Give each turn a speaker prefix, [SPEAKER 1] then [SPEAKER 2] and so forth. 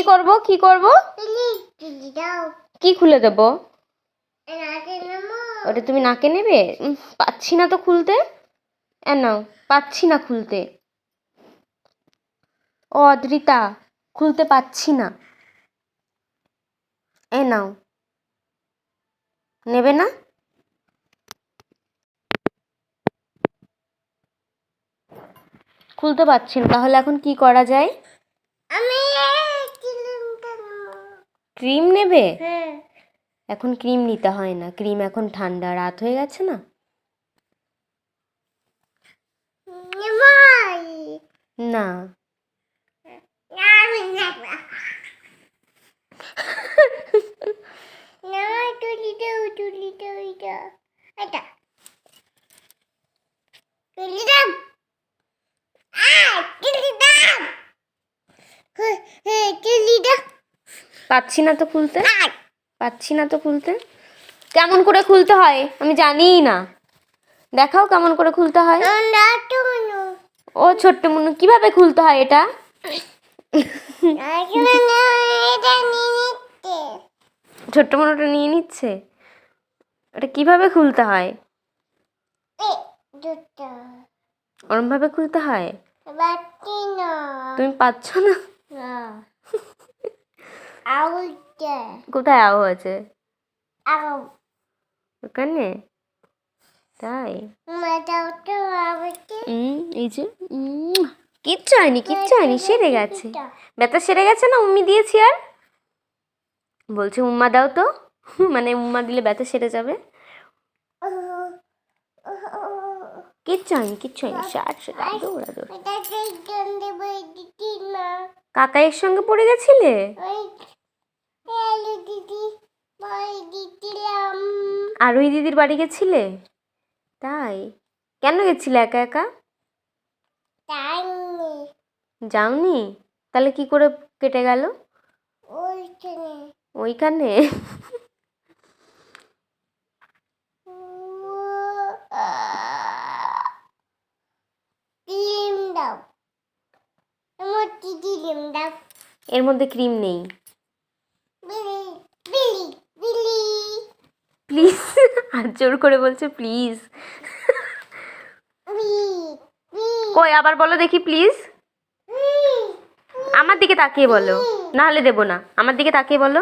[SPEAKER 1] করব কি করব? কি খুলে দেব? ওটা তুমি নাকে নেবে? পাচ্ছি না তো খুলতে। নাও, পাচ্ছি না খুলতে। ও অদ্রিতা, খুলতে পাচ্ছি না। নাও, নেবে না? খুলতে পারছি না, তাহলে এখন কি করা যায়? ক্রিম নেবে? এখন ক্রিম নিতে হয় না, ক্রিম এখন ঠান্ডা, রাত হয়ে গেছে না। না পাচ্ছি না তো খুলতে, পাচ্ছি না তো খুলতে। কেমন করে খুলতে হয় আমি জানিই না, দেখাও কেমন করে খুলতে হয়। ও ছোট্ট মুন্নু, কিভাবে খুলতে হয় এটা? ছোট্ট মুন্নুটা নিয়ে নিচ্ছে, এটা কিভাবে খুলতে হয়? ওরম ভাবে খুলতে হয়? তুমি পাচ্ছ না? কোথায় আও আছে? ওখানে? তাই? এই যে কিচ্ছু হয়নি, কিচ্ছু হয়নি, সেরে গেছে। ব্যথা সেরে গেছে না? উম্মি দিয়েছি আর বলছে উম্মা দাও তো, মানে উম্মা দিলে ব্যথা সেরে যাবে। কিচ্ছু হয়নি, কিচ্ছু হয়নি। কাকাইয়ের সঙ্গে পড়ে গেছিলে? আর ওই দিদির বাড়ি গেছিলে? তাই? কেন গেছিলে একা একা? যাওনি? তাহলে কি করে কেটে গেল? ওইখানে? এর মধ্যে ক্রিম নেই। প্লিজ, আর জোর করে বলছে প্লিজ। কই আবার বলো দেখি প্লিজ। আমার দিকে তাকিয়ে বলো, না হলে দেবো না। আমার দিকে তাকিয়ে বলো।